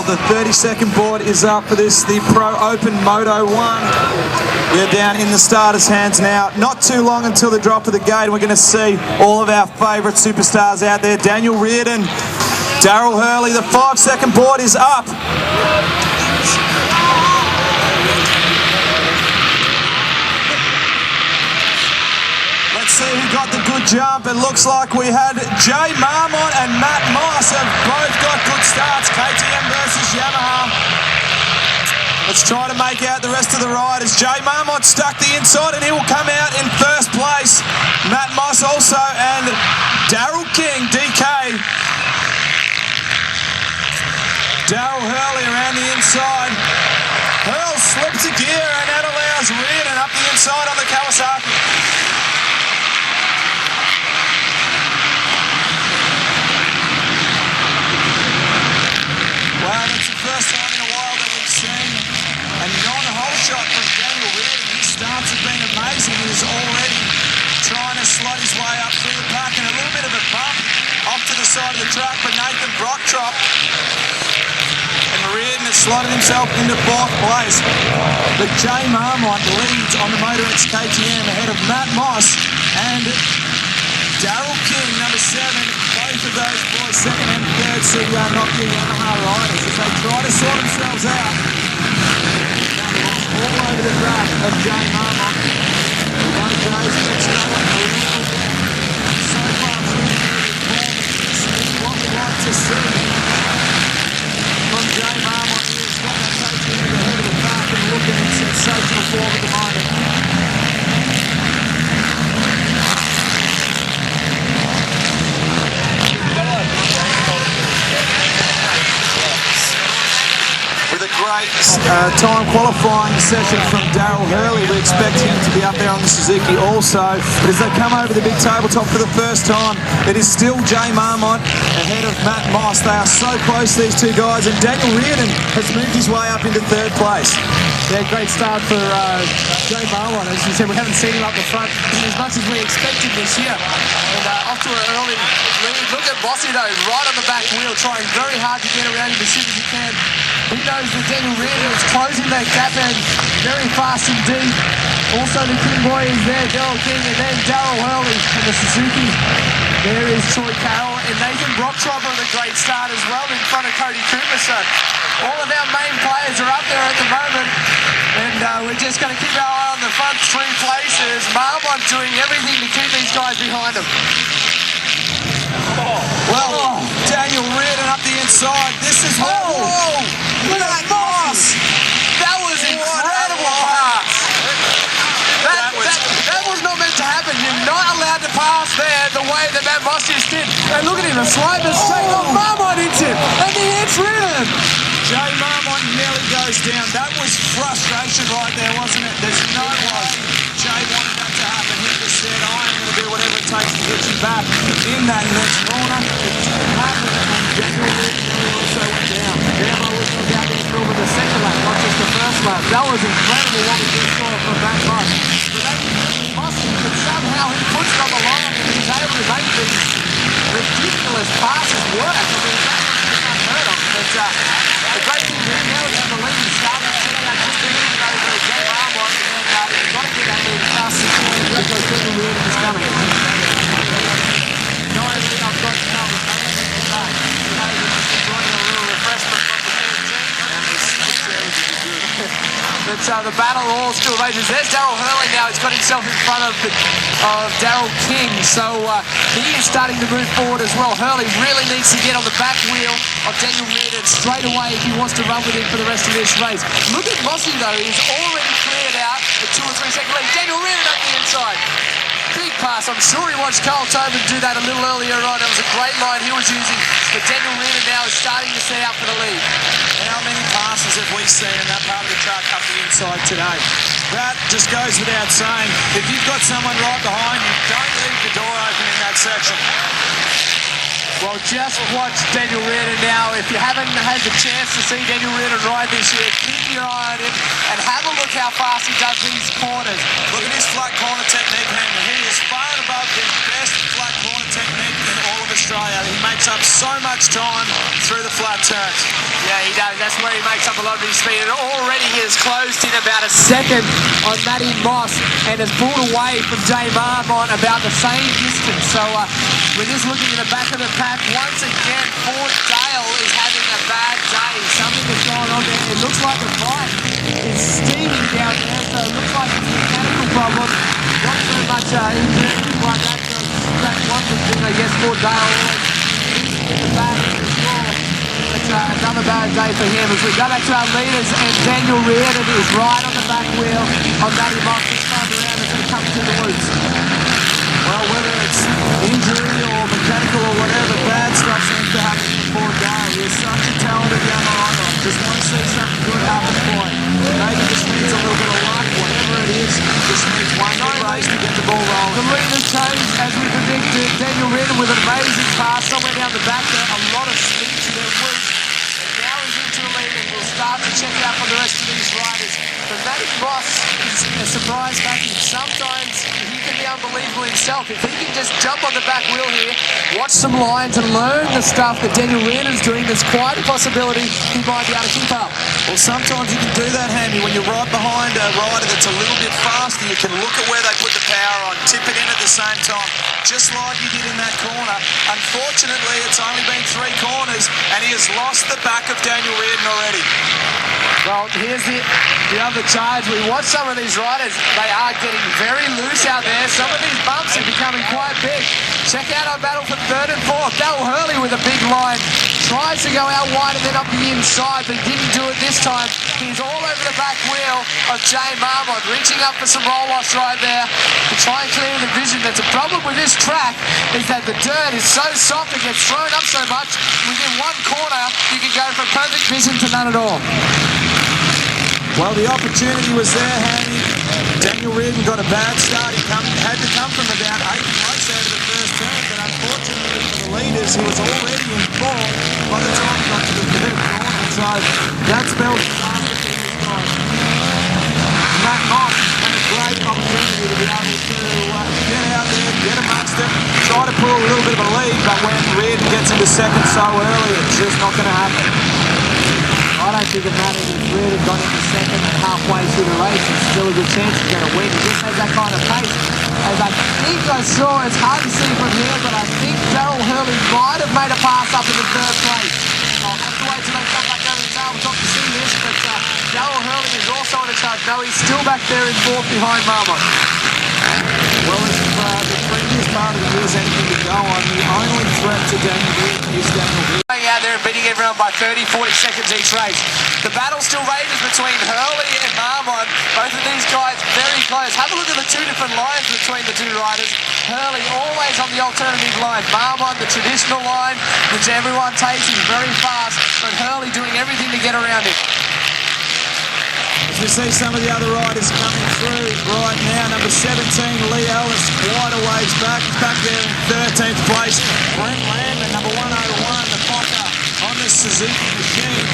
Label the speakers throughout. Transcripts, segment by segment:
Speaker 1: The 30-second board is up for this, the Pro Open Moto 1. We're down in the starters' hands now. Not too long until the drop of the gate. We're going to see all of our favourite superstars out there. Daniel Reardon, Daryl Hurley. The 5-second board is up. See who got the good jump. It looks like we had Jay Marmont and Matt Moss have both got good starts. KTM versus Yamaha. Let's try to make out the rest of the riders. Jay Marmont stuck the inside and he will come out in first place. Matt Moss also, and Daryl King, DK. Daryl Hurley around the inside. Hurl slips a gear and that allows Reardon up the inside on the Kawasaki. Wow, that's the first time in a while that we've seen a non-hole shot from Daniel Reardon. His starts have been amazing. He's already trying to slot his way up through the pack, and a little bit of a bump off to the side of the track, but Nathan Brock dropped. And Reardon has slotted himself into fourth place. But Jay Marmont leads on the Motor X KTM ahead of Matt Moss and Daryl King, number 7. Both of those boys, second and third CBR Nokia Yamaha riders, as they try to sort themselves out. All over the track of Jay Marmont. One of those gets going a little bit. So far through the performance, this is what we like to see from Jay Marmont. He's got that coach in the head of the pack and looking in sensational form at the moment. Great time qualifying session from Daryl Hurley. We expect him to be up there on the Suzuki also. But as they come over the big tabletop for the first time, it is still Jay Marmont ahead of Matt Moss. They are so close, these two guys, and Daniel Reardon has moved his way up into third place.
Speaker 2: Yeah, great start for Jay Marmont. As you said, we haven't seen him up the front as much as we expected this year. And off to an early lead. Look at Bossy though, right on the back wheel, trying very hard to get around him as soon as he can. He knows that Daniel Reardon is closing that gap and very fast indeed. Also the King boy is there, Daryl King, and then Daryl Hurley from the Suzuki. There is Troy Carroll and Nathan Brocktrop with a great start as well in front of Cody Cooper. So all of our main players are up there at the moment, and we're just going to keep our eye on the front 3 places. Marmont doing everything to keep these guys behind him.
Speaker 1: Well, Daniel Reardon up the inside. This is whoa! Look at that Moss!
Speaker 2: That was incredible pass. That was not meant to happen. You're not allowed to pass there the way that Matt Moss just did. And look at him, a slight mistake. Oh, Marmont hits him, and he hits Reardon.
Speaker 1: Jay Marmont nearly goes down. That was frustration right there, wasn't it? There's no way Jay wanted that to happen. He just said, I'm going to do whatever it takes to get you back in that next corner. It didn't happen, and Daniel Reardon also went down.
Speaker 2: Gamma was no doubt in trouble with the second lap, not just the first lap. That was incredible what we just saw from Matt Moss. But that Moss, but somehow he puts it on the line and he's able to make these ridiculous passes work. I mean, that's unheard of. But the great thing here now is that the lead is starting to see that just a little bit over to Jay Marmont, and then you've got to get that lead fast as well because Daniel Reardon is coming. No idea I've got to know. But the battle all still rages. There's Daryl Hurley now. He's got himself in front of Daryl King. So he is starting to move forward as well. Hurley really needs to get on the back wheel of Daniel Reardon straight away if he wants to run with him for the rest of this race. Look at Mossy though. He's already cleared out a 2 or 3 second lead. Daniel Reardon up the inside. Big pass. I'm sure he watched Carl Tobin do that a little earlier on. It was a great line he was using. But Daniel Reardon now is starting to set out for the lead.
Speaker 1: How many passes have we seen in that part of the track up the inside today? That just goes without saying. If you've got someone right behind you, don't leave the door open in that section.
Speaker 2: Well, just watch Daniel Reardon now. If you haven't had the chance to see Daniel Reardon ride this year, keep your eye on him and have a look how fast he does these corners.
Speaker 1: Look at his flat corner technique, Henry. He is far and above the best flat corner technique in all of Australia. He makes up so much time through the flat turns.
Speaker 2: Yeah, he does. That's where he makes up a lot of his speed. And already he has closed in about a second on Matty Moss and has pulled away from Jay Marmont about the same distance. So we're just looking at the back of the pack. Once again, Fort Dale is having a bad day. Something has gone on there. It looks like the bike is steaming down there. So it looks like it's a mechanical problem. Not so much injury like that. So that's one good thing, I guess, Fort Dale always in the back of the floor. It's another bad day for him. As we go back to our leaders, and Daniel Reardon is right on the back wheel of Matty Moss. This time around is going to come to the woods.
Speaker 1: Well, whether it's injury or mechanical or whatever, bad stuff seems to happen before Dale. He's such a talented young rider. Just want to see something good happen for him. Maybe just needs a little bit of luck, whatever it is. Just needs one good race to get the ball rolling.
Speaker 2: The leaders change as we predicted. Daniel Reardon with an amazing pass somewhere down the back there. A lot of speed to their woods. And now he's into the lead, and we'll start to check out for the rest of these riders. But Matty Moss is a surprise package. Sometimes he can be unbelievable himself. If he can just jump on the back wheel here, watch some lines and learn the stuff that Daniel Reardon's doing, there's quite a possibility he might be able to keep up.
Speaker 1: Well, sometimes you can do that, Hammy. When you're right behind a rider that's a little bit faster, you can look at where they put the power on, tip it in at the same time, just like you did in that corner. Unfortunately, it's only been 3 corners, and he has lost the back of Daniel Reardon already.
Speaker 2: Well, here's the other charge. We watch some of these riders. They are getting very loose out there. Some of these bumps are becoming quite big. Check out our battle for 3rd and 4th. Darryl Hurley with a big line. Tries to go out wide and then up the inside, but didn't do it this time. He's all over the back wheel of Jay Marmont, reaching up for some roll-offs right there to try and clear the vision. That's a problem with this track, is that the dirt is so soft, it gets thrown up so much. Within one corner, you can go from perfect vision to none at all.
Speaker 1: Well, the opportunity was there, Haney. Daniel Reardon got a bad start. He had to come from about 8 place out of the first turn, but unfortunately for the leaders, he was already in 4th by the time he got to the 3rd corner. So that spells disaster for his guys. Matt Moss had a great opportunity to be able to get out there, get amongst them, try to pull a little bit of a lead, but when Reardon gets into 2nd so early, it's just not going to happen.
Speaker 2: I don't think it matters if Reardon got into 2nd and halfway through the race. There's still a good chance he's going to win. He just has that kind of pace. As I think I saw, it's hard to see from here, but I think Darryl Hurley might have made a pass up in the 3rd place. I'll have to wait till they come back over the tabletop to see this, but Darryl Hurley is also on the charge. No, he's still back there in 4th behind Marmont.
Speaker 1: Well, if the previous part of the year is anything to go on, the only threat to Daniel Reardon is Daniel Reardon.
Speaker 2: Going out there and beating everyone by 30, 40 seconds each race. The battle still rages between Hurley and Marmont. Both of these guys very close. Have a look at the 2 different lines between the 2 riders. Hurley always on the alternative line. Marmont, the traditional line, which everyone takes. He's very fast, but Hurley doing everything to get around it.
Speaker 1: As we see some of the other riders coming through right now, number 17, Lee Ellis, quite a ways back. He's back there in 13th place. Brent Landman, number 101, the Fokker on the Suzuki machine.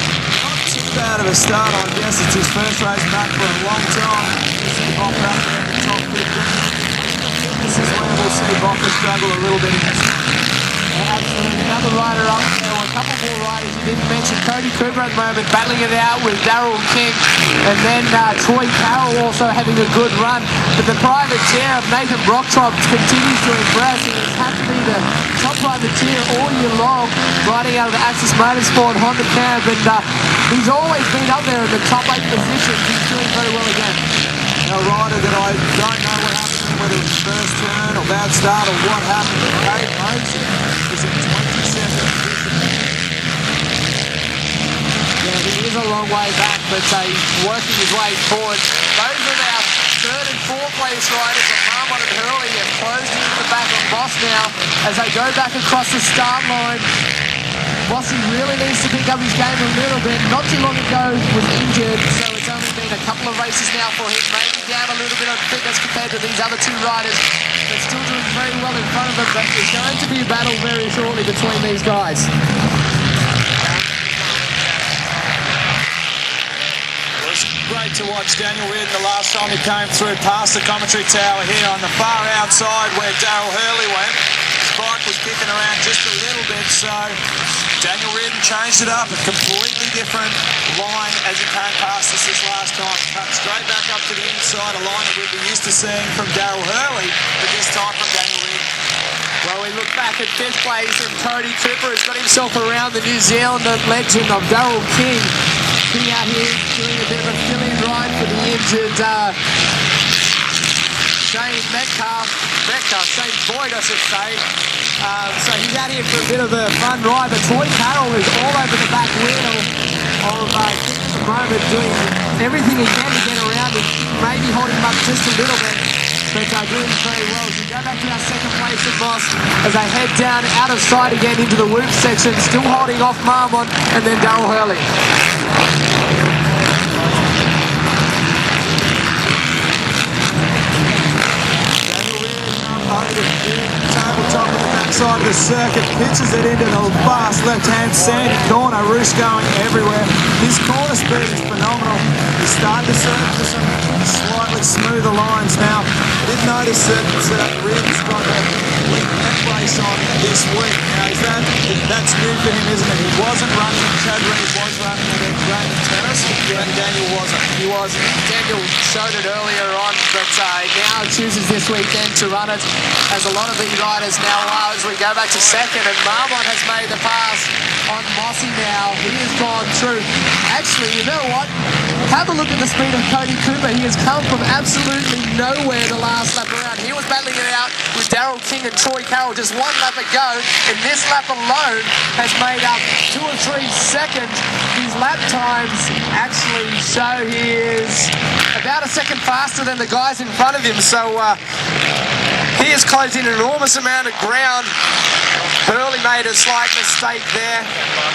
Speaker 1: Not too bad of a start, I guess. It's his first race back for a long time. You see Bocker up there in the top 15. This is where we'll see Bocker struggle a little bit in this one.
Speaker 2: Absolutely. Another rider up there, or a couple more riders you didn't mention. Cody Cooper at the moment battling it out with Darryl King, and then Troy Carroll also having a good run. But the privateer of Nathan Brocktrop continues to impress. He has had to be the top privateer all year long, riding out of the Axis Motorsport Honda camp, and he's always been up there in the top 8 positions. He's doing very well again.
Speaker 1: A rider that I don't know what happened, whether it was first turn or bad start or what happened, but Dave Mosey is in 27th position.
Speaker 2: Yeah, he is a long way back, but he's working his way forward. Those are our 3rd and 4th place riders of Marmont and Hurley have closed into the back of Moss now as they go back across the start line. Mossy really needs to pick up his game a little bit. Not too long ago was injured, so it's only been a couple of races now for him. Maybe down a little bit of fitness compared to these other 2 riders. They're still doing very well in front of him, but it's going to be a battle very shortly between these guys.
Speaker 1: Great to watch Daniel Reardon the last time he came through past the commentary tower here on the far outside where Darryl Hurley went. His bike was kicking around just a little bit, so Daniel Reardon changed it up, a completely different line as he came past us this last time. Cut straight back up to the inside, a line that we'd be used to seeing from Daryl Hurley, but this time from Daniel Reardon.
Speaker 2: Well, we look back at fifth place and Cody Cooper has got himself around the New Zealand legend of Daryl King. Sitting out here doing a bit of a fill-in ride for the injured Shane Boyd, I should say. So he's out here for a bit of a fun ride, but Troy Carroll is all over the back wheel of at the moment, doing everything he can to get around it, maybe holding him up just a little bit, but doing very well. As we go back to our second place at Moss, as they head down out of sight again into the whoop section, still holding off Marmont and then Daryl Hurley.
Speaker 1: Tabletop on the backside of the circuit, pitches it into the vast left-hand sandy corner. Roos going everywhere. His corner speed is phenomenal. He started to serve to some slightly smoother lines now. I did notice that Reardon's got a weak neck brace on this week. Now, that's new for him, isn't it? He wasn't running, Chad Reed was running at a great tennis, but Daniel wasn't.
Speaker 2: He wasn't. Daniel showed it earlier on, but now chooses this weekend to run it, as a lot of the riders now are, as we go back to second, and Marmont has made the pass on Mossy now. He has gone through. Actually, you know what? Have a look at the speed of Cody Cooper. He has come from absolutely nowhere the last lap around. He was battling it out with Daryl King and Troy Carroll just one lap ago, and this lap alone has made up 2 or 3 seconds. His lap times actually show he is about a second faster than the guys in front of him, so he has closed in an enormous amount of ground. Hurley made a slight mistake there,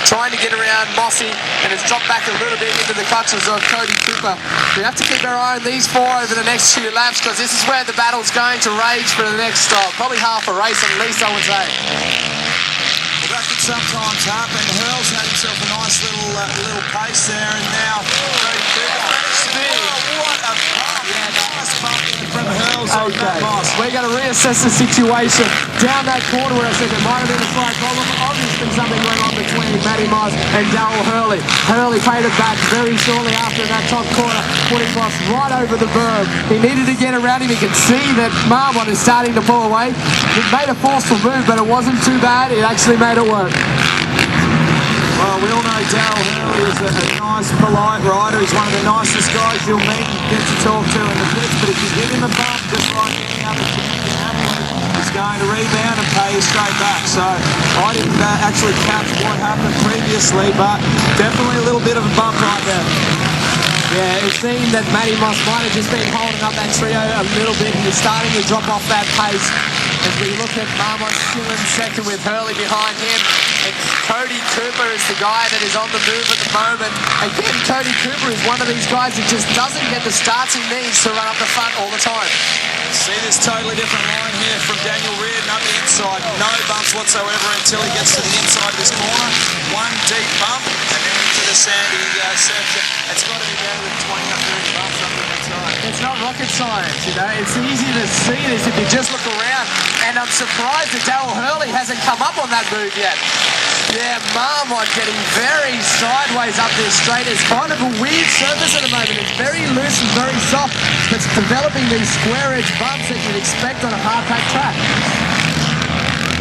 Speaker 2: trying to get around Mossy, and has dropped back a little bit into the clutches of Cody Cooper. We have to keep our eye on these 4 over the next few laps, because this is where the battle's going to rage for the next probably half a race at least, I would say.
Speaker 1: Well, that could sometimes happen. Hurl's had himself a nice little pace there, and now Cody Cooper. Oh, what a pump! Yeah, nice pump from Hurl's.
Speaker 2: Okay, we're going to reassess the situation down that corner where I said there might have been a slight problem. Obviously something went on between Matty Moss and Daryl Hurley. Hurley paid it back very shortly after that top corner, putting Moss right over the berm. He needed to get around him. He could see that Marmont is starting to pull away. It made a forceful move, but it wasn't too bad. It actually made it work.
Speaker 1: Well, we all know Daryl Hurley is a nice, polite rider. He's one of the nicest guys you'll meet and get to talk to in the pits. But if you give him a bump, just like any other champion athlete, he's going to rebound and pay you straight back. So I didn't actually catch what happened previously, but definitely a little bit of a bump right there.
Speaker 2: Yeah, it seemed that Matty Moss might have just been holding up that trio a little bit. He was starting to drop off that pace. As we look at Marmont still in second with Hurley behind him. And Cody Cooper is the guy that is on the move at the moment. Again, Cody Cooper is one of these guys that just doesn't get the starts he needs to run up the front all the time.
Speaker 1: See this totally different line here from Daniel Reardon up the inside. No bumps whatsoever until he gets to the inside of this corner. One deep bump and then into the sandy section. It's got to be better than 20 or 30 bumps up the inside.
Speaker 2: It's not rocket science, you know. It's easy to see this if you just look around. And I'm surprised that Daryl Hurley hasn't come up on that move yet. Yeah, Marmont getting very sideways up this straight. It's kind of a weird surface at the moment. It's very loose and very soft. But it's developing these square edge bumps that you'd expect on a hard-packed track.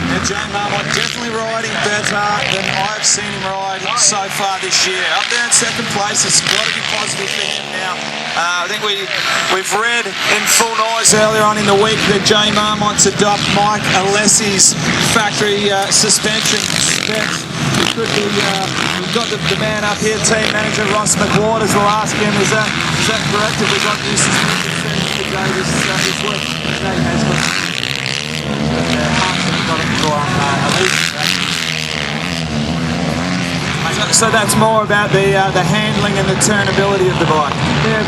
Speaker 1: And Jane Marmont definitely riding better than I've seen him ride so far this year. Up there in second place, it's got to be positive for him now. I think we've read in full noise earlier on in the week that Jane Marmont's adopt Mike Alessi's factory suspension specs. It could be, we've got the man up here, team manager Ross McWaters will ask him, is that correct? Have we got new suspension settings to go this week? Jane has got So that's more about the handling and the turnability of the bike.
Speaker 2: Yeah.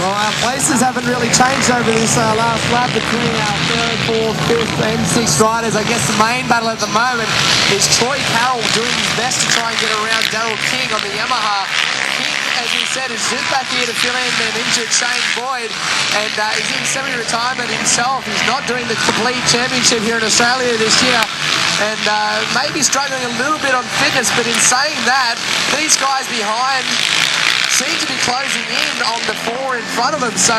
Speaker 2: Well, our places haven't really changed over this last lap between our 3rd, 4th, 5th and 6th riders. I guess the main battle at the moment is Troy Carroll doing his best to try and get around Daryl King on the Yamaha. King, as he said, is just back here to fill in an injured Shane Boyd, and he's in semi-retirement himself. He's not doing the complete championship here in Australia this year. and maybe struggling a little bit on fitness. But in saying that, these guys behind seem to be closing in on the four in front of them. So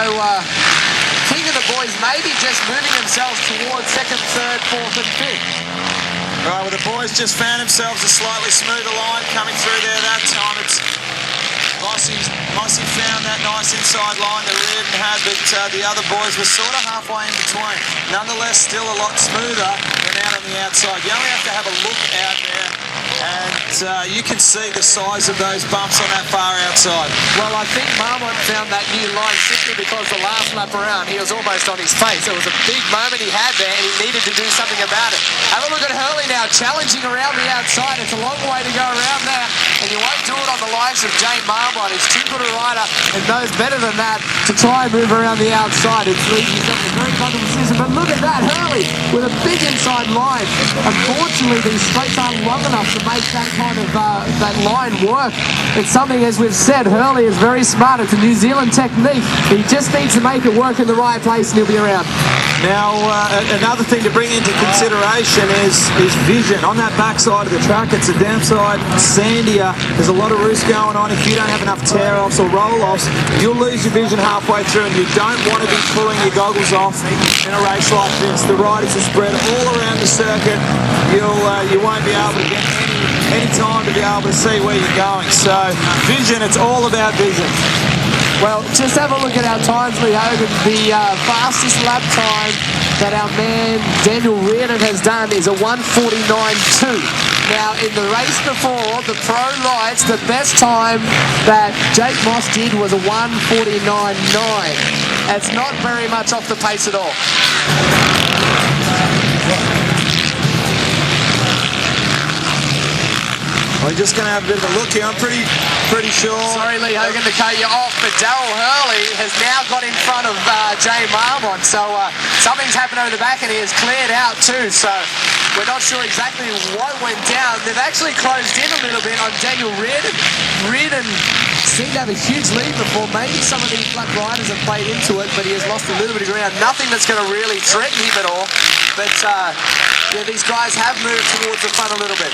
Speaker 2: King and the boys maybe just moving themselves towards second, third, fourth and fifth.
Speaker 1: Right, well, the boys just found themselves a slightly smoother line coming through there that time. It's Mossy found that nice inside line that Reardon had, but the other boys were sort of halfway in between. Nonetheless, still a lot smoother than out on the outside. You only have to have a look out there, and you can see the size of those bumps on that far outside.
Speaker 2: Well, I think Marmont found that new line simply because the last lap around, he was almost on his face. It was a big moment he had there, and he needed to do something about it. Have a look at Hurley now, challenging around the outside. It's a long way to go around there, and you won't do it on the likes of Jay Marmont. He's too good a rider and knows better than that to try and move around the outside. It's leading himself a very comfortable position. But look at that, Hurley with a big inside line. Unfortunately, these straights aren't long enough to make that kind of that line work. It's something, as we've said, Hurley is very smart. It's a New Zealand technique. He just needs to make it work in the right place, and he'll be around.
Speaker 1: Now, another thing to bring into consideration is vision. On that backside of the track, it's a damn side sandier. There's a lot of roost going on. If you don't have enough tear-offs or roll-offs, you'll lose your vision halfway through, and you don't want to be pulling your goggles off in a race like this. The riders are spread all around the circuit. You won't be able to get any time to be able to see where you're going. So, vision, it's all about vision.
Speaker 2: Well, just have a look at our times, Lee Hogan. The fastest lap time that our man Daniel Reardon has done is a 1:49.2. Now, in the race before, the pro lights, the best time that Jake Moss did was a 1:49.9. That's not very much off the pace at all.
Speaker 1: We're just going to have a bit of a look here. I'm pretty sure.
Speaker 2: Sorry, Lee Hogan, to cut you off, but Darryl Hurley has now got in front of Jay Marmont. So something's happened over the back, and he has cleared out too. So we're not sure exactly what went down. They've actually closed in a little bit on Daniel Reardon. Reardon seemed to have a huge lead before. Maybe some of these black riders have played into it, but he has lost a little bit of ground. Nothing that's going to really threaten him at all. But yeah, these guys have moved towards the front a little bit.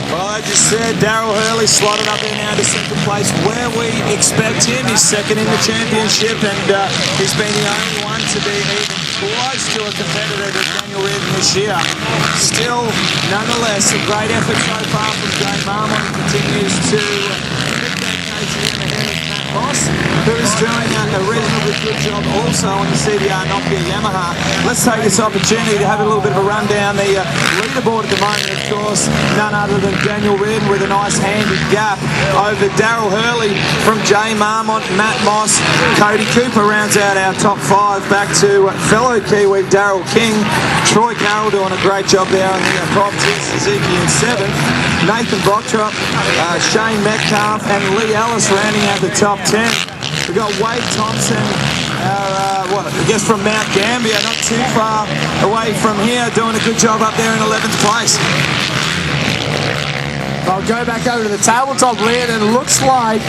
Speaker 1: Well, as you said, Darryl Hurley slotted up there now to second place where we expect him. He's second in the championship, and he's been the only one to be even close to a competitor to Daniel Reardon this year. Still, nonetheless, a great effort so far from Jay Marmont. He continues to lift that case in ahead of Matt Moss, who is doing a reasonably good job also on the CBR Nokia Yamaha. Let's take this opportunity to have a little bit of a rundown. The leaderboard at the moment, of course, none other than Daniel Reardon with a nice handy gap over Darryl Hurley from Jay Marmont, Matt Moss, Cody Cooper rounds out our top five. Back to fellow Kiwi Daryl King, Troy Carroll doing a great job there on the top 10, Suzuki in 7th, Nathan Bottrop, Shane Metcalf and Lee Ellis rounding out the top 10. We've got Wade Thompson, I guess from Mount Gambier, not too far away from here, doing a good job up there in 11th place.
Speaker 2: I'll go back over to the tabletop lead, and it looks like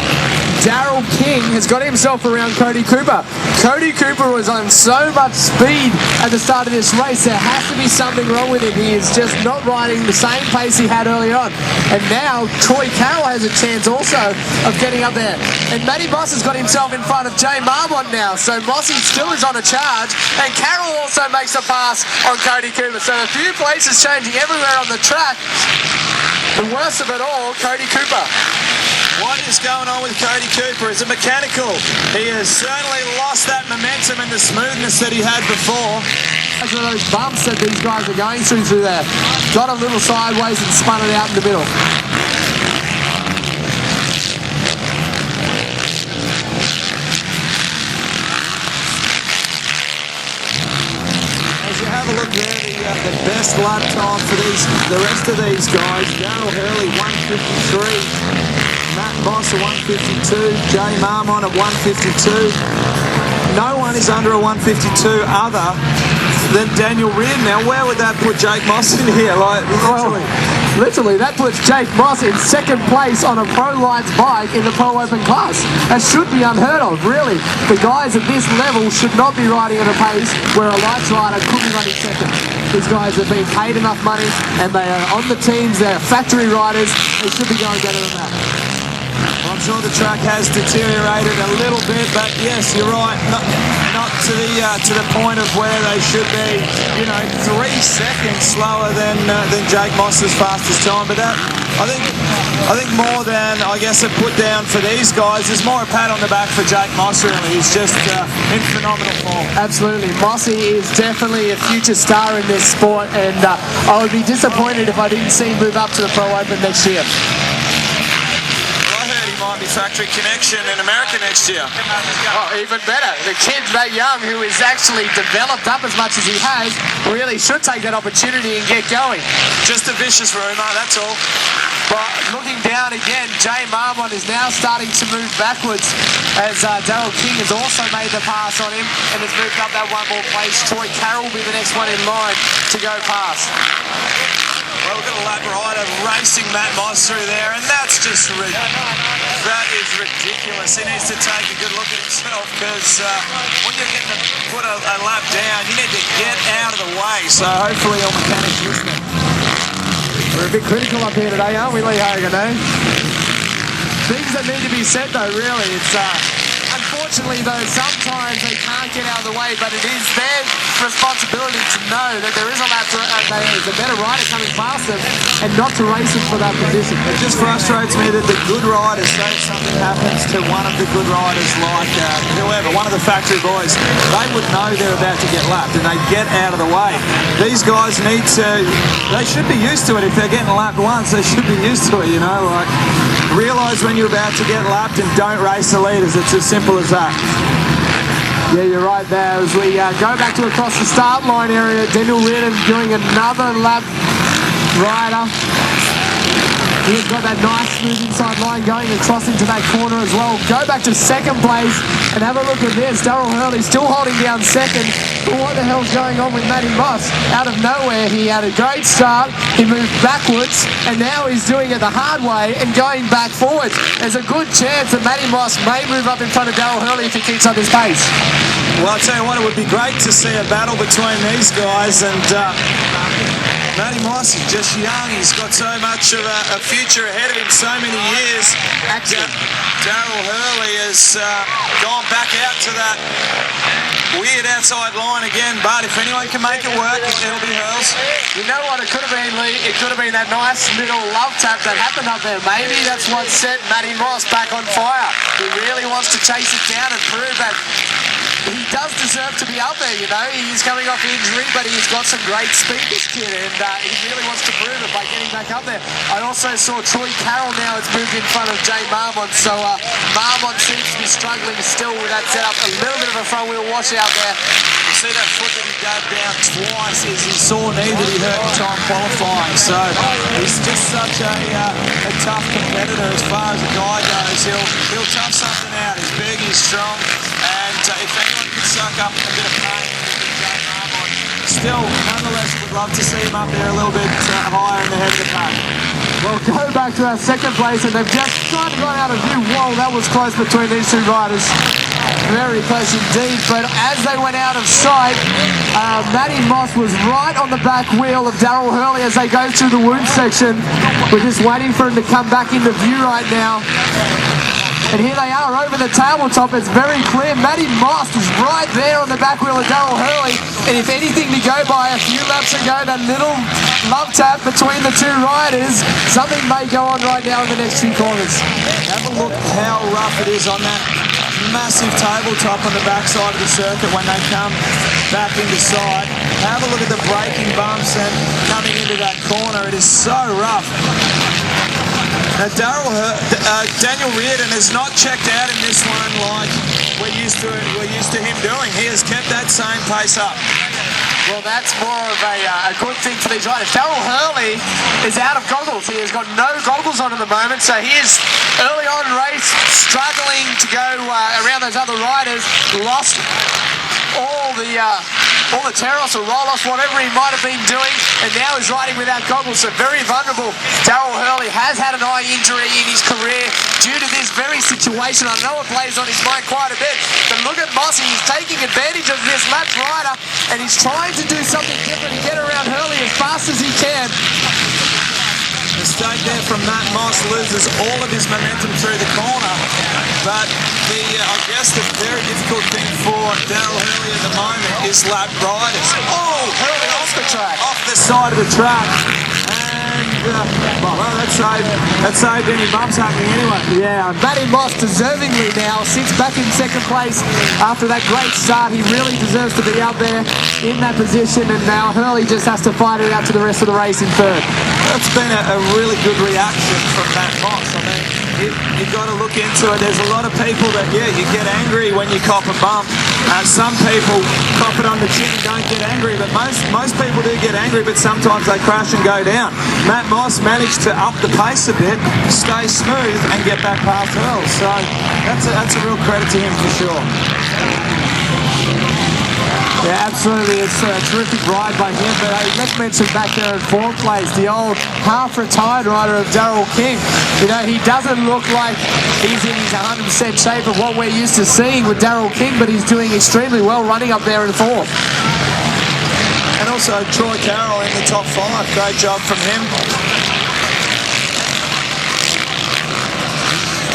Speaker 2: Daryl King has got himself around Cody Cooper. Cody Cooper was on so much speed at the start of this race. There has to be something wrong with him. He is just not riding the same pace he had earlier on. And now Troy Carroll has a chance also of getting up there. And Matty Moss has got himself in front of Jay Marmont now. So Mossy still is on a charge. And Carroll also makes a pass on Cody Cooper. So a few places changing everywhere on the track. The worst of it all, Cody Cooper.
Speaker 1: What is going on with Cody Cooper? Is it mechanical? He has certainly lost that momentum and the smoothness that he had before.
Speaker 2: Those are those bumps that these guys are going through there. Got a little sideways and spun it out in the middle.
Speaker 1: As you have a look there, the best lap time for the rest of these guys. Darryl Hurley, 153. Matt Moss at 152, Jay Marmont at 152. No one is under a 152 other than Daniel Reardon. Now, where would that put Jake Moss in here? Like, literally.
Speaker 2: Literally, that puts Jake Moss in second place on a Pro Lights bike in the Pro Open class. That should be unheard of, really. The guys at this level should not be riding at a pace where a lights rider could be running second. These guys have been paid enough money and they are on the teams, they're factory riders, they should be going better than that.
Speaker 1: Well, I'm sure the track has deteriorated a little bit, but yes, you're right. Not to the point of where they should be. 3 seconds slower than Jake Moss's fastest time. But that, I think more than I guess a put down for these guys is more a pat on the back for Jake Moss. Really, he's just in phenomenal form.
Speaker 2: Absolutely, Mossy is definitely a future star in this sport, and I would be disappointed if I didn't see him move up to the Pro Open next year.
Speaker 1: Might be factory connection in America next year.
Speaker 2: Oh, even better. The kid that young who is actually developed up as much as he has really should take that opportunity and get going.
Speaker 1: Just a vicious rumour, that's all.
Speaker 2: But looking down again, Jay Marmont is now starting to move backwards as Daryl King has also made the pass on him and has moved up that one more place. Troy Carroll will be the next one in line to go past.
Speaker 1: Well, we've got a lap rider racing Matt Moss through there, and that's just that is ridiculous. He needs to take a good look at himself because when you're getting to put a lap down, you need to get out of the way. So hopefully your mechanics listening.
Speaker 2: We're a bit critical up here today, aren't we, Lee Hogan, eh? Things that need to be said, though, really. It's unfortunately, though, sometimes they can't get out of the way, but it is their responsibility to know that there is a lap there is a better rider coming past them and not to race them for that position.
Speaker 1: It just frustrates me that the good riders, say if something happens to one of the good riders like whoever, one of the factory boys, they would know they're about to get lapped and they get out of the way. These guys need to, they should be used to it. If they're getting lapped once, they should be used to it, like realise when you're about to get lapped and don't race the leaders. It's as simple as that.
Speaker 2: Yeah, you're right there. As we go back to across the start line area, Daniel Reardon doing another lap rider. He's got that nice smooth inside line going across into that corner as well. Go back to second place and have a look at this. Darryl Hurley still holding down second. But what the hell's going on with Matty Moss? Out of nowhere, he had a great start. He moved backwards and now he's doing it the hard way and going back forwards. There's a good chance that Matty Moss may move up in front of Darryl Hurley if he keeps up his pace.
Speaker 1: Well, I'll tell you what, it would be great to see a battle between these guys, and Matty Moss is just young. He's got so much of a future ahead of him, so many years. Darryl Hurley has gone back out to that weird outside line again, but if anyone can make it work, it'll be Hurls.
Speaker 2: You know what it could have been, Lee? It could have been that nice little love tap that happened up there. Maybe that's what set Matty Moss back on fire. He really wants to chase it down and prove that he does deserve to be up there, He's coming off injury, but he's got some great speed, this kid, and he really wants to prove it by getting back up there. I also saw Troy Carroll now has moved in front of Jay Marmont, so Marmont seems to be struggling still with that setup. A little bit of a front wheel washout there.
Speaker 1: You see that foot that he gave down twice is his sore knee that he hurt in time qualifying, so he's just such a tough competitor as far as a guy goes. He'll tough something out. He's big, he's strong, and if anyone can suck up a bit of pain with Jay Marmont, still, nonetheless, would love to see him up there a little bit higher in the head of the pack.
Speaker 2: Well, go back to our second place, and they've just kind of gone out of view. Whoa, that was close between these two riders. Very close indeed, but as they went out of sight, Matty Moss was right on the back wheel of Darryl Hurley as they go through the wound section. We're just waiting for him to come back into view right now. And here they are over the tabletop. It's very clear. Matty Moss is right there on the back wheel of Darryl Hurley. And if anything to go by, a few laps ago, that little love tap between the two riders, something may go on right now in the next few corners.
Speaker 1: Have a look how rough it is on that massive tabletop on the backside of the circuit when they come back into sight. Have a look at the braking bumps and coming into that corner. It is so rough. Now, Daniel Reardon has not checked out in this one like we're used to him doing. He has kept that same pace up.
Speaker 2: Well, that's more of a good thing for these riders. Darryl Hurley is out of goggles. He has got no goggles on at the moment, so he is early on in race struggling to go around those other riders. Lost all the all the tear-offs or roll-offs, whatever he might have been doing, and now he's riding without goggles, so very vulnerable. Darryl Hurley has had an eye injury in his career due to this very situation. I know it plays on his mind quite a bit, but look at Mossy. He's taking advantage of this lap rider, and he's trying to do something different and get around Hurley as fast as he can.
Speaker 1: Mistake there from Matt Moss, loses all of his momentum through the corner. But I guess the very difficult thing for Darryl Hurley at the moment is lap riders. Oh, Hurley off the track. Off the side of the track. And, well, that saved any bumps happening anyway.
Speaker 2: Yeah, Matty Moss deservingly now sits back in second place after that great start. He really deserves to be out there in that position, and now Hurley just has to fight it out to the rest of the race in third.
Speaker 1: That's been a really good reaction from Matt Moss. I mean, you've got to look into it. There's a lot of people that, yeah, you get angry when you cop a bump. Some people cop it on the chin and don't get angry, but most people do get angry, but sometimes they crash and go down. Matt Moss managed to up the pace a bit, stay smooth, and get back past Earl. So that's a real credit to him for sure.
Speaker 2: Yeah, absolutely. It's a terrific ride by him. But let's mention back there in fourth place, the old half-retired rider of Daryl King. You know, he doesn't look like he's in his 100% shape of what we're used to seeing with Daryl King, but he's doing extremely well running up there in fourth.
Speaker 1: And also Troy Carroll in the top 5. Great job from him.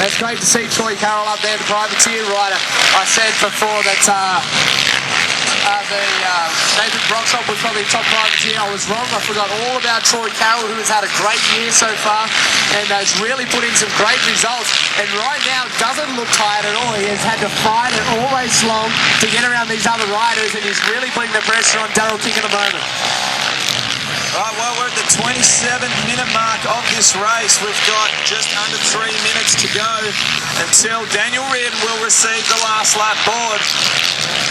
Speaker 2: It's great to see Troy Carroll up there, the privateer rider. I said before that Nathan Broxop was probably top privateer. I was wrong. I forgot all about Troy Carroll, who has had a great year so far and has really put in some great results. And right now doesn't look tired at all. He has had to fight it all race long to get around these other riders, and he's really putting the pressure on Daryl King at the moment.
Speaker 1: Right, well, we're at the 27-minute mark of this race. We've got just under 3 minutes to go until Daniel Reardon will receive the last lap board.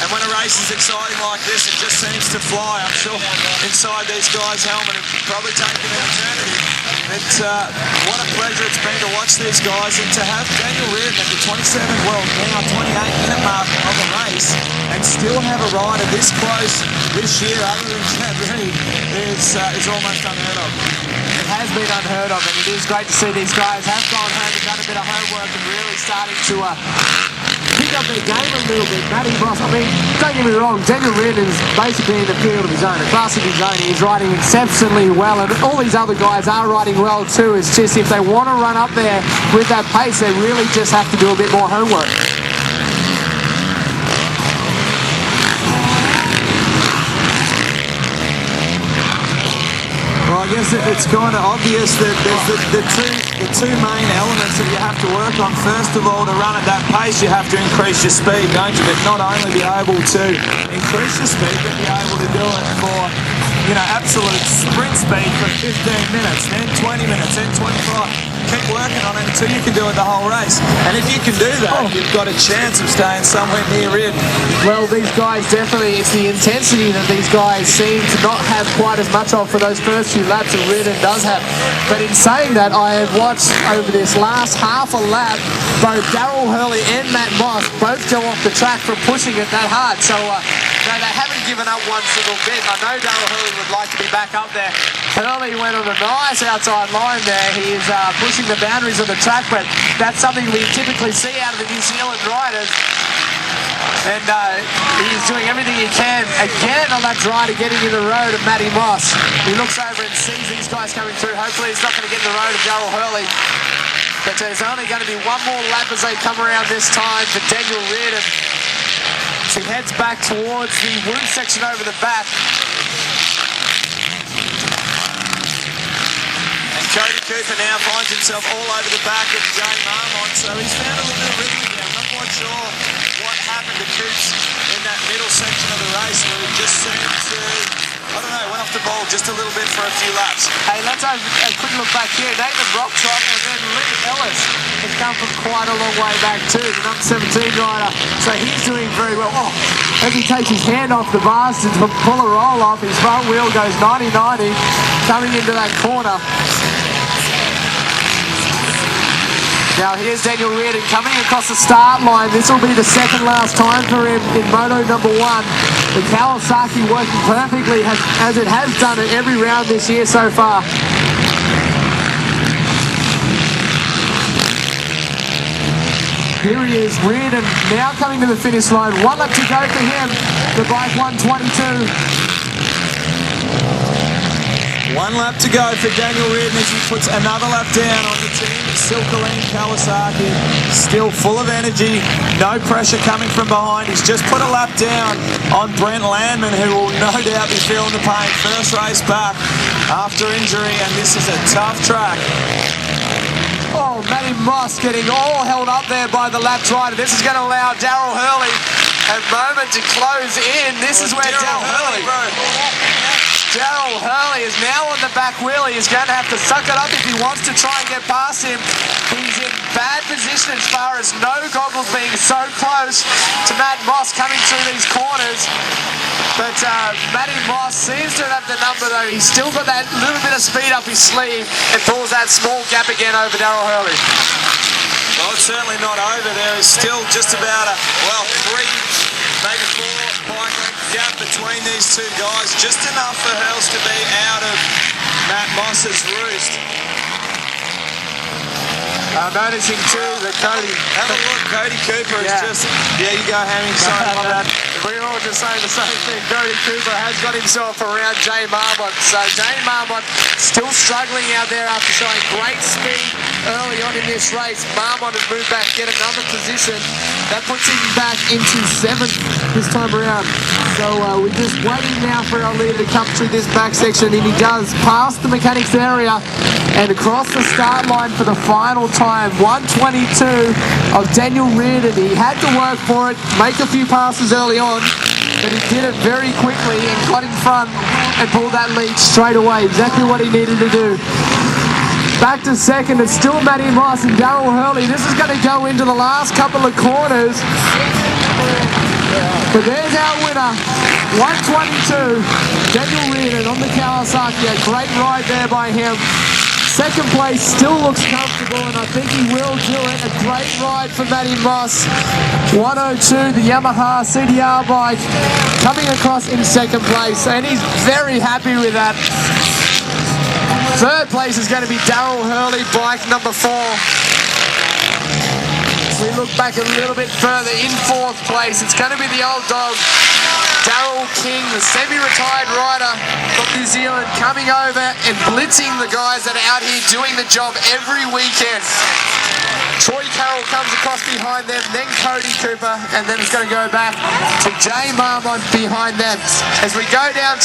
Speaker 1: And when a race is exciting like this, it just seems to fly. I'm sure inside these guys' helmet have probably taken an eternity. What a pleasure it's been to watch these guys, and to have Daniel Reardon at the 27, well, now 28-minute mark of the race and still have a rider this close this year other than Chad Reed is almost unheard of.
Speaker 2: It has been unheard of, and it is great to see these guys have gone home and done a bit of homework and really starting to pick up their game a little bit. Matty Moss, I mean, don't get me wrong, Daniel Reardon is basically in the field of his own, a class of his own. He's riding exceptionally well, and all these other guys are riding well too. It's just if they want to run up there with that pace, they really just have to do a bit more homework.
Speaker 1: Well, I guess it's kind of obvious that there's the two main elements that you have to work on. First of all, to run at that pace, you have to increase your speed, don't you? But not only be able to increase your speed, but be able to do it for, you know, absolute sprint speed for 15 minutes, then 20 minutes, then 25. Keep working on it until you can do it the whole race. And if you can do that, you've got a chance of staying somewhere near Reardon.
Speaker 2: Well, these guys definitely, it's the intensity that these guys seem to not have quite as much of for those first few laps that Reardon does have. But in saying that, I have watched over this last half a lap, both Darryl Hurley and Matt Moss both go off the track for pushing it that hard. So, no, they haven't given up one single bit. I know Darryl Hurley would like to be back up there. Hurley went on a nice outside line there. He is pushing the boundaries of the track, but that's something we typically see out of the New Zealand riders. And he's doing everything he can again on that rider getting in the road of Matty Moss. He looks over and sees these guys coming through. Hopefully he's not going to get in the road of Darryl Hurley. But there's only going to be one more lap as they come around this time for Daniel Reardon. So he heads back towards the wound section over the back.
Speaker 1: Cody Cooper now finds himself all over the back of Jay Marmont, so he's found a little bit of rhythm again. I'm not quite sure what happened to Coops in that middle section of the race, where he just seemed to, I don't know, went off the ball just a little bit for a few laps.
Speaker 2: Hey, let's have a quick look back here. Nathan Brocktrop and then Lee Ellis has come from quite a long way back too, the number 17 rider. So he's doing very well. Oh, as he takes his hand off the bars to pull a roll off, his front wheel goes 90-90 coming into that corner. Now here's Daniel Reardon coming across the start line. This will be the second last time for him in Moto number 1. The Kawasaki working perfectly as it has done in every round this year so far. Here he is, Reardon, now coming to the finish line. 1 lap to go for him, the bike 122.
Speaker 1: 1 lap to go for Daniel Reardon as he puts another lap down on the team. Silkaleen Kawasaki, still full of energy, no pressure coming from behind. He's just put a lap down on Brent Landman, who will no doubt be feeling the pain. First race back after injury, and this is a tough track.
Speaker 2: Oh, Matty Moss getting all held up there by the lap rider. This is going to allow Darryl Hurley a moment to close in. This is where Darryl Hurley is now on the back wheel. He's going to have to suck it up if he wants to try and get past him. He's in bad position as far as no goggles being so close to Matt Moss coming through these corners. But Matty Moss seems to have the number though. He's still got that little bit of speed up his sleeve and pulls that small gap again over Darryl Hurley.
Speaker 1: Well, it's certainly not over. There is still just about a, 3, maybe 4 bike length gap between these two guys. Just enough for Hurls to be out of Matt Moss's roost.
Speaker 2: Noticing too that Cody...
Speaker 1: Have a look, Cody Cooper is just... Yeah, you go, Hammy. Sorry about that.
Speaker 2: We're all just saying the same thing. Cody Cooper has got himself around Jay Marmont. So Jay Marmont still struggling out there after showing great speed early on in this race. Marmont has moved back, get another position. That puts him back into 7th this time around. So we're just waiting now for our leader to come through this back section, and he does pass the mechanics area and across the start line for the final time. 1:22 of Daniel Reardon. He had to work for it, make a few passes early on, but he did it very quickly and got in front and pulled that lead straight away. Exactly what he needed to do. Back to second, it's still Matty Moss and Darryl Hurley. This is going to go into the last couple of corners. But there's our winner, 1:22, Daniel Reardon on the Kawasaki. A great ride there by him. Second place still looks comfortable, and I think he will do it. A great ride for Matty Moss. 1:02, the Yamaha CDR bike, coming across in second place, and he's very happy with that. Third place is going to be Darryl Hurley, bike number 4. We look back a little bit further, in 4th place, it's going to be the old dog, Daryl King, the semi-retired rider from New Zealand, coming over and blitzing the guys that are out here doing the job every weekend. Troy Carroll comes across behind them, then Cody Cooper, and then it's going to go back to Jay Marmont behind them. As we go down to